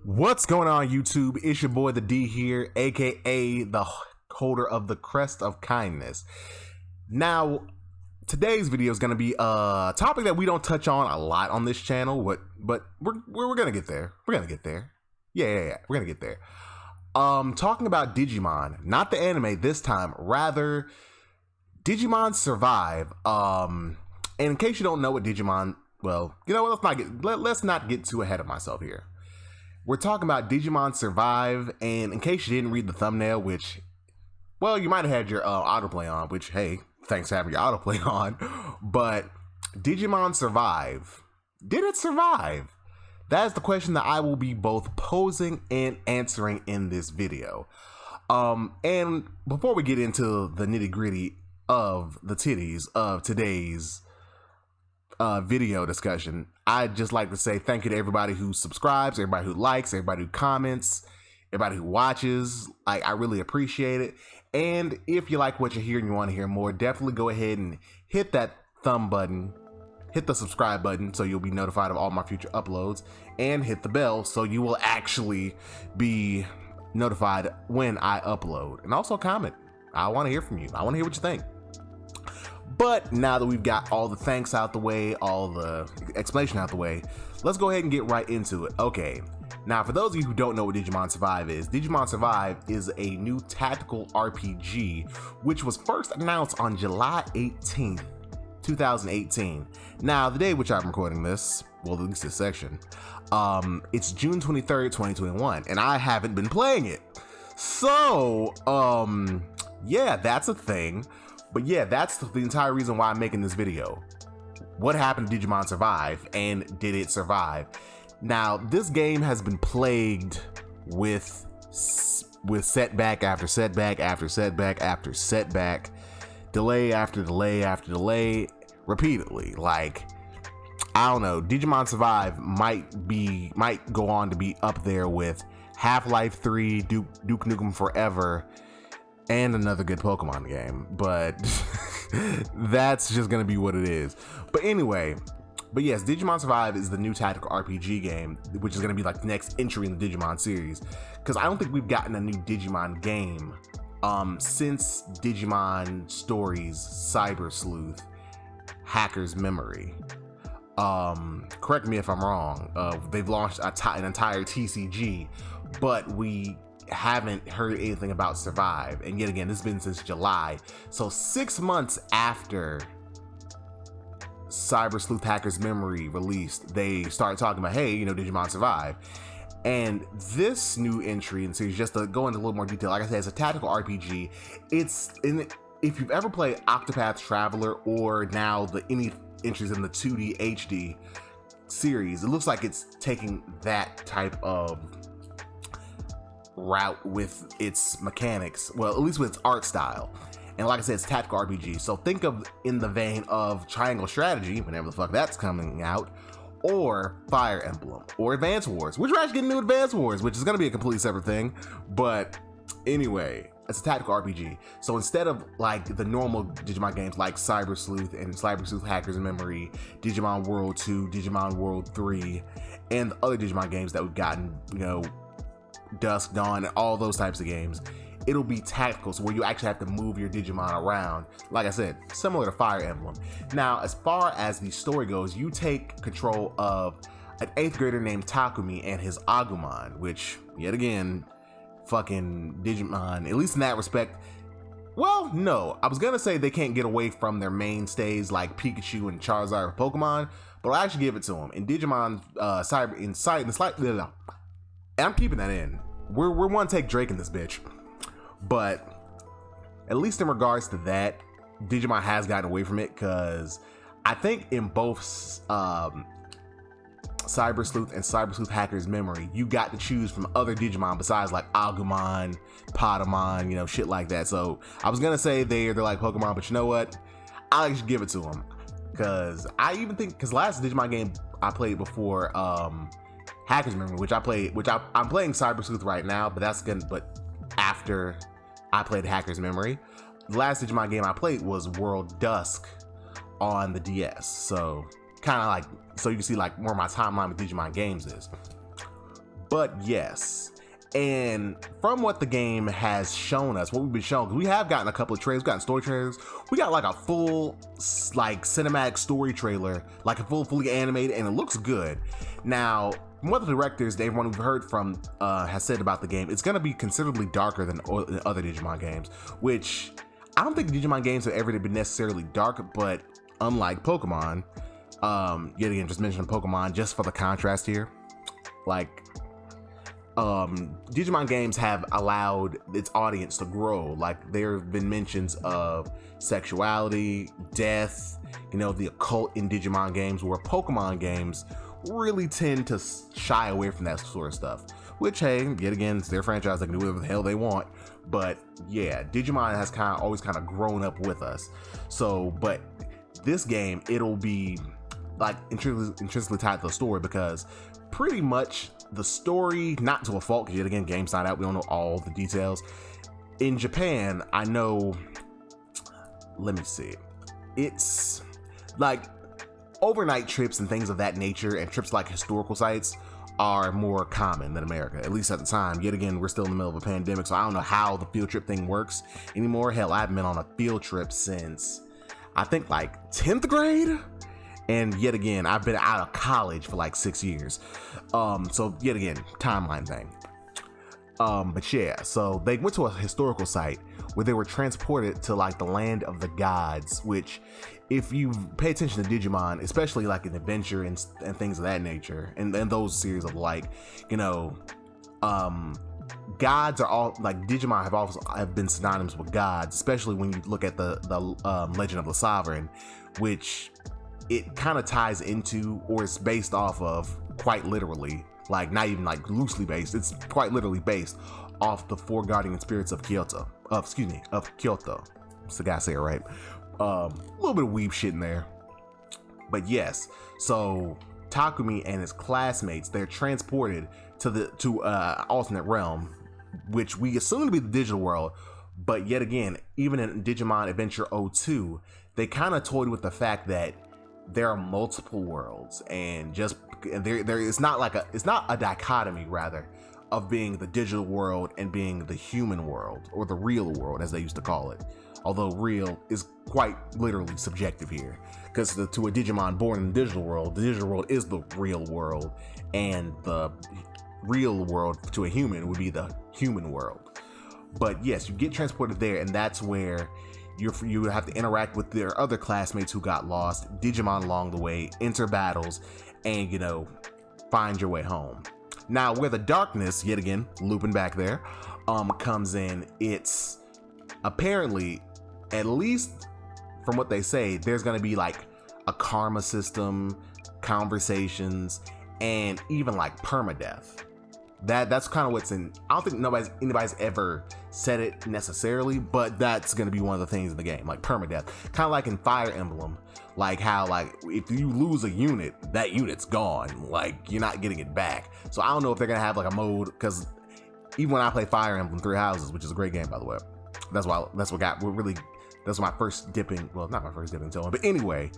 What's going on, YouTube? It's your boy the D here, aka the holder of the crest of kindness. Now, today's video is going to be a topic that we don't touch on a lot on this channel, but we're gonna get there. We're gonna get there. Yeah. We're gonna get there. Talking about Digimon, not the anime this time, rather Digimon Survive. And in case you don't know what Digimon, well, you know what? Let's not get too ahead of myself here. We're talking about Digimon Survive, and in case you didn't read the thumbnail, which, well, you might have had your autoplay on, which, hey, thanks for having your autoplay on, but Digimon Survive, did it survive? That is the question that I will be both posing and answering in this video. And before we get into the nitty-gritty of the titties of today's video discussion, I'd just like to say thank you to everybody who subscribes, everybody who likes, everybody who comments, everybody who watches. I really appreciate it. And if you like what you hear and you want to hear more, definitely go ahead and hit that thumb button, hit the subscribe button so you'll be notified of all my future uploads, and hit the bell so you will actually be notified when I upload. And also comment. I want to hear from you. I want to hear what you think. But now that we've got all the thanks out the way, all the explanation out the way, let's go ahead and get right into it. Okay, now for those of you who don't know what Digimon Survive is a new tactical RPG, which was first announced on July 18th, 2018. Now, the day which I'm recording this, well, at least this section, it's June 23rd, 2021, and I haven't been playing it. So, yeah, that's a thing. But yeah, that's the entire reason why I'm making this video. What happened to Digimon Survive, and did it survive? Now, this game has been plagued with setback after setback after setback after setback, delay after delay after delay, repeatedly. Like, I don't know, Digimon Survive might go on to be up there with Half-Life 3, Duke Nukem Forever, and another good Pokemon game, but that's just gonna be what it is. But anyway, yes, Digimon Survive is the new tactical RPG game, which is gonna be like the next entry in the Digimon series, because I don't think we've gotten a new Digimon game since Digimon Stories Cyber Sleuth Hacker's Memory. Correct me if I'm wrong. They've launched an entire TCG, but we haven't heard anything about Survive, and yet again, this has been since July, so 6 months after Cyber Sleuth Hacker's Memory released, they started talking about, hey, you know, Digimon Survive. And this new entry in series, just to go into a little more detail, like I said, it's a tactical RPG. If you've ever played Octopath Traveler, or now any entries in the 2D HD series, it looks like it's taking that type of route with its mechanics, well, at least with its art style. And like I said, it's tactical RPG, so think of in the vein of Triangle Strategy, whenever the fuck that's coming out, or Fire Emblem, or Advance Wars, which we're actually getting new Advance Wars, which is going to be a completely separate thing. But anyway, it's a tactical RPG, so instead of like the normal Digimon games like Cyber Sleuth and Cyber Sleuth Hacker's Memory, Digimon World 2, Digimon World 3, and the other Digimon games that we've gotten, you know, Dusk, Dawn, and all those types of games, it'll be tactical, so where you actually have to move your Digimon around. Like I said, similar to Fire Emblem. Now, as far as the story goes, you take control of an 8th grader named Takumi and his Agumon, which, yet again, fucking Digimon, at least in that respect, well, no, I was gonna say they can't get away from their mainstays like Pikachu and Charizard or Pokemon, but I'll actually give it to them. In Digimon and I'm keeping that in. We're one take Drake in this bitch. But at least in regards to that, Digimon has gotten away from it, because I think in both Cyber Sleuth and Cyber Sleuth Hacker's Memory, you got to choose from other Digimon besides like Agumon, Patamon, you know, shit like that. So I was gonna say they're like Pokemon, but you know what? I'll actually give it to them, because I even think, because last Digimon game I played before Hacker's Memory, I'm playing Cyber Sleuth right now, but after I played Hacker's Memory, the last Digimon game I played was World Dusk on the DS. So kind of like, so you can see like where my timeline with Digimon games is. But yes, and from what the game has shown us, what we've been shown, we have gotten a couple of trailers, we've gotten story trailers, we got like a full like cinematic story trailer, like a fully animated, and it looks good. Now, from what the directors, everyone we've heard from has said about the game, it's going to be considerably darker than other Digimon games, which I don't think Digimon games have ever been necessarily dark, but unlike Pokemon, yet again, just mentioning Pokemon just for the contrast here, like Digimon games have allowed its audience to grow. Like, there have been mentions of sexuality, death, you know, the occult in Digimon games, where Pokemon games really tend to shy away from that sort of stuff. Which, hey, yet again, it's their franchise, they can do whatever the hell they want. But yeah, Digimon has always grown up with us. So, but this game, it'll be like intrinsically tied to the story, because pretty much the story, not to a fault, because yet again, game's not out, we don't know all the details. In Japan, I know, let me see, it's like overnight trips and things of that nature, and trips like historical sites are more common than America, at least at the time. Yet again, we're still in the middle of a pandemic, so I don't know how the field trip thing works anymore. Hell, I haven't been on a field trip since I think like 10th grade. And yet again, I've been out of college for like 6 years. So yet again, timeline thing. But yeah, so they went to a historical site where they were transported to like the land of the gods, which, if you pay attention to Digimon, especially like in Adventure and things of that nature, and those series of like, you know, gods are all like, Digimon have been synonymous with gods, especially when you look at the Legend of the Sovereign, which it kind of ties into, or it's based off of, quite literally, like not even like loosely based, it's quite literally based off the four guardian spirits of Kyoto. So I gotta say it right. A little bit of weeb shit in there. But yes, so Takumi and his classmates, they're transported to alternate realm, which we assume to be the digital world. But yet again, even in Digimon Adventure 02, they kind of toyed with the fact that there are multiple worlds, and just it's not a dichotomy, rather, of being the digital world and being the human world, or the real world as they used to call it. Although real is quite literally subjective here, because to a Digimon born in the digital world is the real world, and the real world to a human would be the human world. But yes, you get transported there, and that's where you have to interact with their other classmates who got lost, Digimon along the way, enter battles, and, you know, find your way home. Now, where the darkness, yet again, looping back there, comes in, it's apparently, at least from what they say, there's going to be like a karma system, conversations, and even like permadeath. That's kind of what's in. I don't think anybody's ever said it necessarily, but that's going to be one of the things in the game, like permadeath. Kind of like in Fire Emblem, like how, like, if you lose a unit, that unit's gone. Like, you're not getting it back. So I don't know if they're going to have like a mode, because even when I play Fire Emblem Three Houses, which is a great game, by the way, that's my first dipping, well, not my first dipping toe, but anyway,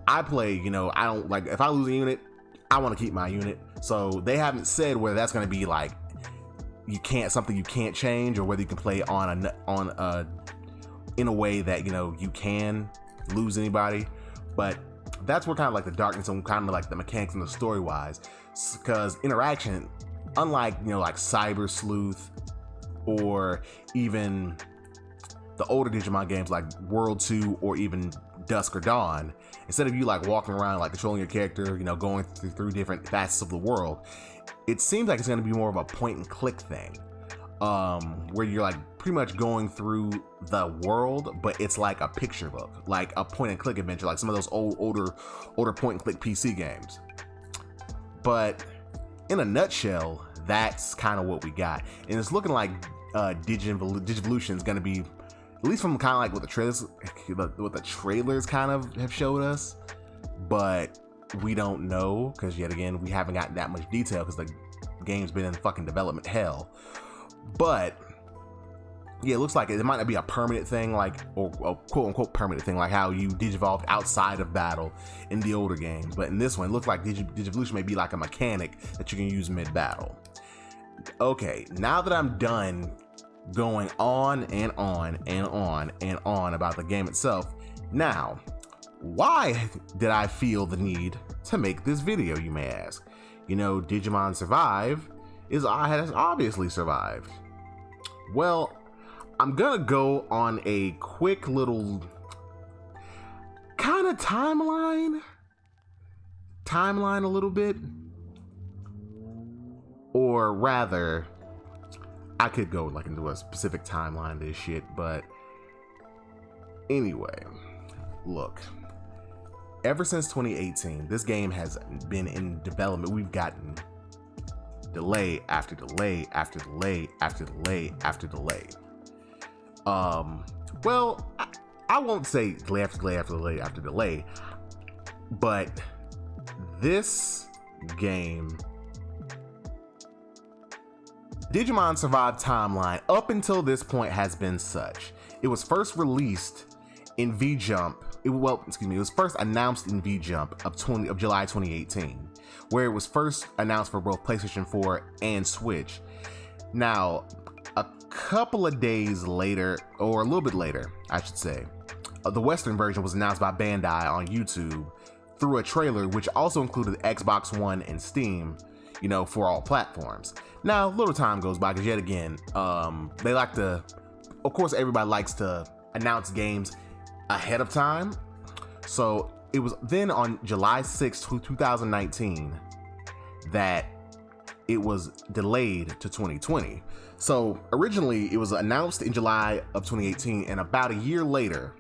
I play, you know, I don't like, if I lose a unit, I want to keep my unit. So they haven't said whether that's going to be like something you can't change, or whether you can play in a way that, you know, you can lose anybody. But that's where kind of like the darkness and kind of like the mechanics and the story wise, because interaction, unlike, you know, like Cyber Sleuth or even the older Digimon games like World 2 or even Dusk or Dawn, instead of you like walking around like controlling your character, you know, going through different facets of the world, it seems like it's going to be more of a point and click thing, where you're like pretty much going through the world, but it's like a picture book, like a point and click adventure, like some of those older point and click PC games. But in a nutshell, that's kind of what we got, and it's looking like Digivolution is going to be, at least from kind of like what the trailers kind of have showed us, but we don't know, because yet again, we haven't gotten that much detail, because the game's been in fucking development hell. But yeah, it looks like it might not be a permanent thing, like, or a quote unquote permanent thing, like how you digivolved outside of battle in the older games. But in this one, it looks like Digivolution may be like a mechanic that you can use mid battle. Okay, now that I'm done going on and on and on and on about the game itself, now, why did I feel the need to make this video, you may ask? You know, Digimon Survive has obviously survived. Well, I'm gonna go on a quick little kind of timeline a little bit, or rather, I could go like into a specific timeline of this shit, but anyway, look, ever since 2018, this game has been in development. We've gotten delay after delay after delay after delay after delay. Well, I won't say delay after delay after delay after delay, but this game, Digimon Survive timeline up until this point has been such. It was first released in V-Jump. It was first announced in V-Jump of July 2018, where it was first announced for both PlayStation 4 and Switch. Now, a couple of days later, or a little bit later, I should say, the Western version was announced by Bandai on YouTube through a trailer, which also included Xbox One and Steam, you know, for all platforms. Now, little time goes by, because yet again, they like to, of course, everybody likes to announce games ahead of time. So it was then on July 6th, 2019, that it was delayed to 2020. So originally it was announced in July of 2018, and about a year later,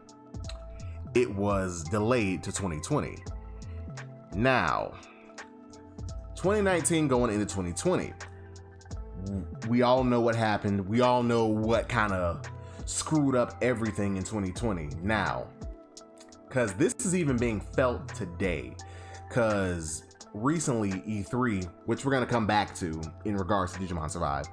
it was delayed to 2020. Now, 2019 going into 2020, we all know what happened. We all know what kind of screwed up everything in 2020 now, because this is even being felt today, because recently E3, which we're going to come back to in regards to Digimon Survive,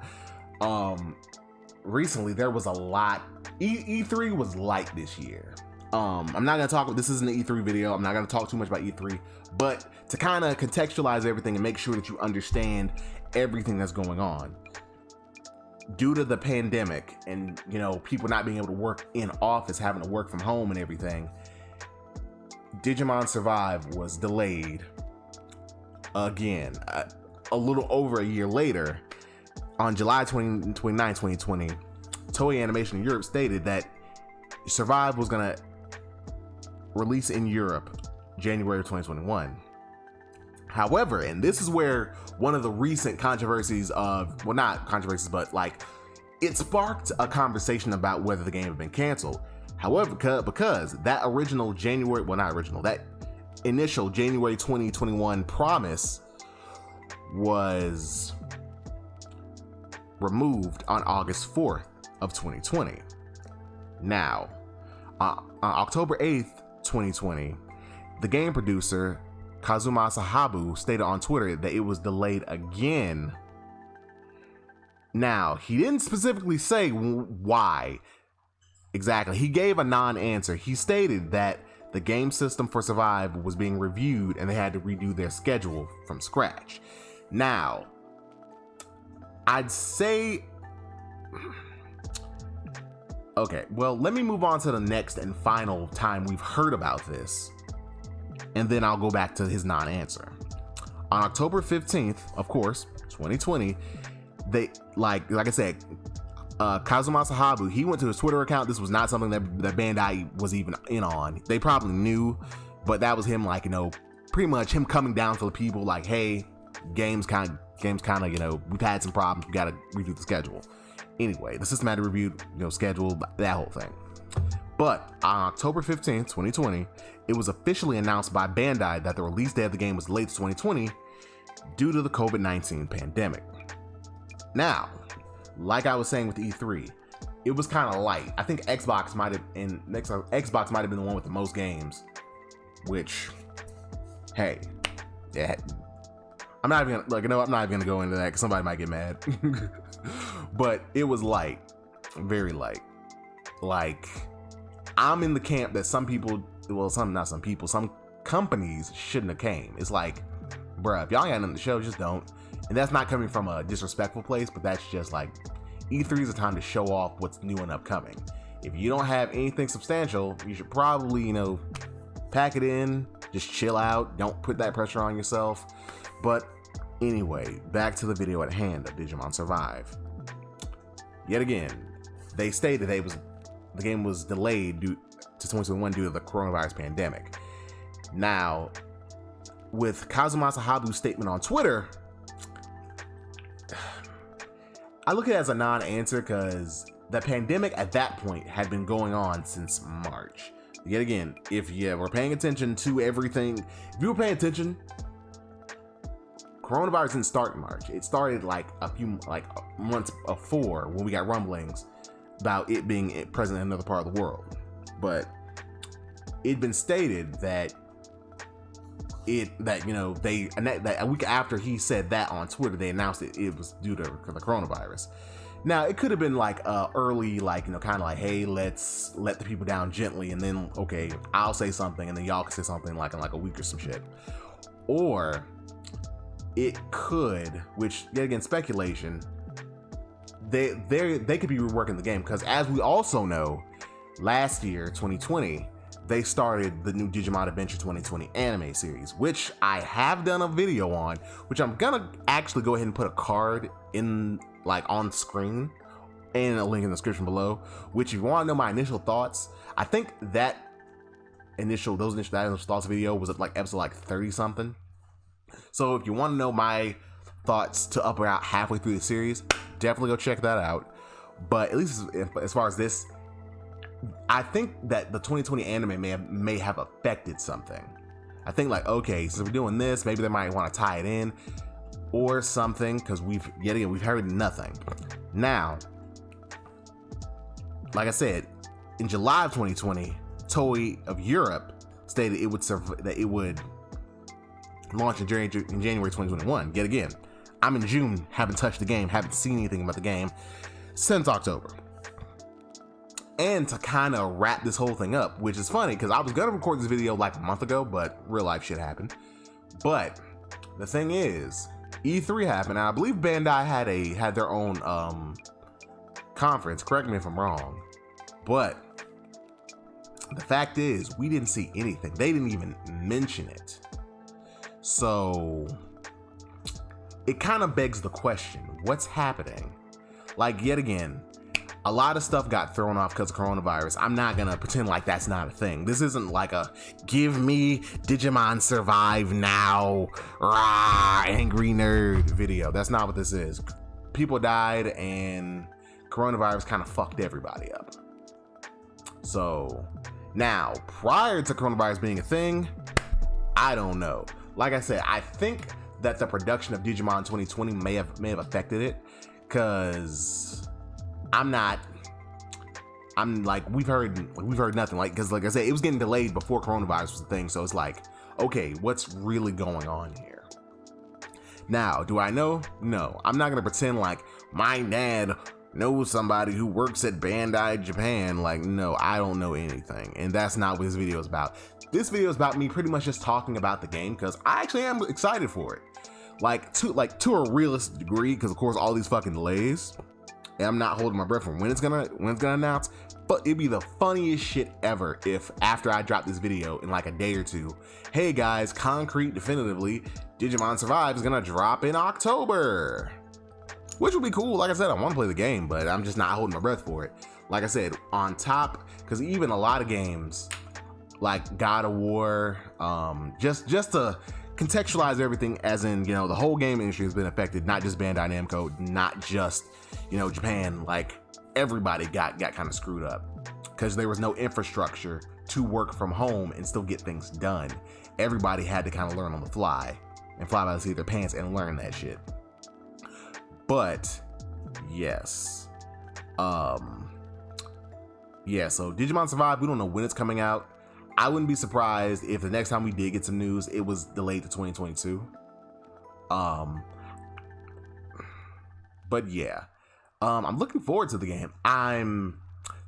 recently there was a lot. E3 was light this year. I'm not going to talk, this isn't an E3 video, I'm not going to talk too much about E3, but to kind of contextualize everything and make sure that you understand everything that's going on. Due to the pandemic and, you know, people not being able to work in office, having to work from home and everything, Digimon Survive was delayed again, a little over a year later. On July 29, 2020, Toei Animation in Europe stated that Survive was going to release in Europe January of 2021. However, and this is where one of the recent controversies of, well, not controversies, but like it sparked a conversation about whether the game had been canceled. However, because that original January, well, not original, that initial January 2021 promise was removed on August 4th of 2020. Now, on October 8th, 2020, the game producer Kazumasa Habu stated on Twitter that it was delayed again. Now, he didn't specifically say why exactly. He gave a non-answer. He stated that the game system for Survive was being reviewed and they had to redo their schedule from scratch. Now, I'd say... Okay, well, let me move on to the next and final time we've heard about this, and then I'll go back to his non-answer. On October 15th, of course, 2020, they, like I said, Kazumasa Habu, he went to his Twitter account. This was not something that Bandai was even in on. They probably knew, but that was him, like, you know, pretty much him coming down to the people like, hey, games kind of, you know, we've had some problems. We got to redo the schedule. Anyway, the system had to review, you know, schedule, that whole thing. But on October 15th, 2020, it was officially announced by Bandai that the release date of the game was late 2020 due to the COVID-19 pandemic. Now, like I was saying with E3, it was kind of light. I think Xbox might have been the one with the most games, which, hey, yeah, I'm not even gonna, like, you know, I'm not even gonna go into that because somebody might get mad. But it was light, very light. Like, I'm in the camp that some companies shouldn't have came. It's like, bruh, if y'all ain't got nothing to show, just don't. And that's not coming from a disrespectful place, but that's just like, E3 is a time to show off what's new and upcoming. If you don't have anything substantial, you should probably, you know, pack it in, just chill out, don't put that pressure on yourself. But anyway, back to the video at hand of Digimon Survive. Yet again, they stated the game was delayed due to 2021 due to the coronavirus pandemic. Now, with Kazumasa Habu's statement on Twitter, I look at it as a non-answer because the pandemic at that point had been going on since March. Yet again, if you were paying attention to everything, if you were paying attention, coronavirus didn't start in March. It started like months before when we got rumblings about it being present in another part of the world. But it'd been stated that a week after he said that on Twitter, they announced it was due to the coronavirus. Now, it could have been like early, kind of like, hey, let's let the people down gently, and then, okay, I'll say something, and then y'all can say something like in like a week or some shit. Or it could, which, yet again, speculation, they could be reworking the game, because as we also know, last year, 2020, they started the new Digimon Adventure 2020 anime series, which I have done a video on, which I'm gonna actually go ahead and put a card in, on screen and a link in the description below, which if you want to know my initial thoughts, I think that initial thoughts video was at episode 30 something. So if you want to know my thoughts to up or out halfway through the series, definitely go check that out. But at least as far as this, I think that the 2020 anime may have affected something. I think okay, so we're doing this, maybe they might want to tie it in or something, because we've heard nothing. Now, like I said, in July of 2020, Toei of Europe stated it would launch in January 2021. Yet again, I'm in June, haven't touched the game, haven't seen anything about the game since October. And to kind of wrap this whole thing up, which is funny because I was gonna record this video a month ago, but real life shit happened. But the thing is, E3 happened, and I believe Bandai had their own conference. Correct me if I'm wrong, but the fact is, we didn't see anything. They didn't even mention it. So it kind of begs the question: what's happening? Yet again, a lot of stuff got thrown off because of coronavirus. I'm not gonna pretend like that's not a thing. This isn't like a give me Digimon Survive now, rah, angry nerd video. That's not what this is. People died and coronavirus kind of fucked everybody up. So now, prior to coronavirus being a thing, I don't know. Like I said, I think that the production of Digimon 2020 may have affected it, because we've heard nothing, because like I said, it was getting delayed before coronavirus was a thing. So it's okay, what's really going on here? Now, do I know? No, I'm not gonna pretend like my dad knows somebody who works at Bandai Japan. No, I don't know anything, and that's not what this video is about. This video is about me pretty much just talking about the game, because I actually am excited for it, to a realistic degree, because of course all these fucking delays, and I'm not holding my breath for when it's gonna announce. But it'd be the funniest shit ever if after I drop this video in a day or two, hey guys, concrete definitively, Digimon Survive is gonna drop in October, which would be cool. Like I said, I want to play the game, but I'm just not holding my breath for it. Like I said, on top, because even a lot of games like God of War, just to contextualize everything, as in, the whole game industry has been affected, not just Bandai Namco, not just, Japan. Everybody got kind of screwed up because there was no infrastructure to work from home and still get things done. Everybody had to kind of learn on the fly and fly by the seat of their pants and learn that shit. But yes, so Digimon Survive, we don't know when it's coming out. I wouldn't be surprised if the next time we did get some news, it was delayed to 2022. But yeah, I'm looking forward to the game. I'm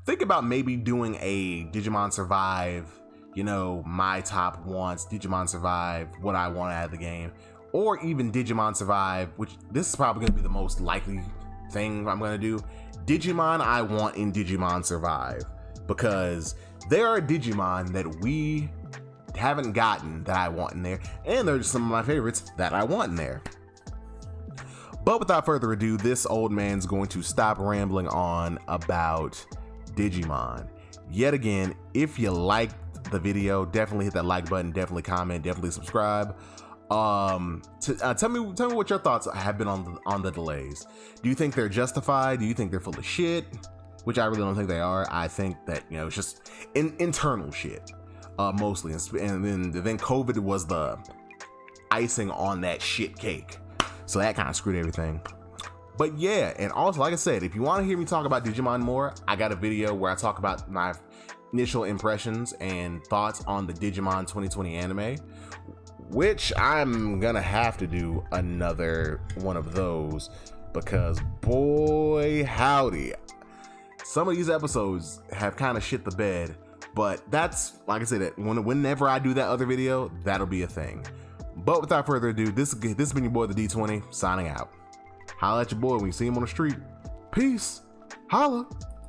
thinking about maybe doing a Digimon Survive, my top wants, Digimon Survive, what I want out of the game, or even Digimon Survive, which this is probably going to be the most likely thing I'm going to do. Digimon I want in Digimon Survive, because there are Digimon that we haven't gotten that I want in there, and there's some of my favorites that I want in there. But without further ado, this old man's going to stop rambling on about Digimon. Yet again, if you liked the video, definitely hit that like button, definitely comment, definitely subscribe. Tell me what your thoughts have been on the delays. Do you think they're justified? Do you think they're full of shit? Which I really don't think they are. I think that, you know, it's just internal shit, mostly. And then COVID was the icing on that shit cake. So that kind of screwed everything. But yeah, and also, like I said, if you want to hear me talk about Digimon more, I got a video where I talk about my initial impressions and thoughts on the Digimon 2020 anime, which I'm gonna have to do another one of those, because boy howdy, some of these episodes have kind of shit the bed. But that's, like I said, whenever I do that other video, that'll be a thing. But without further ado, this has been your boy, the D20, signing out. Holla at your boy when you see him on the street. Peace. Holla.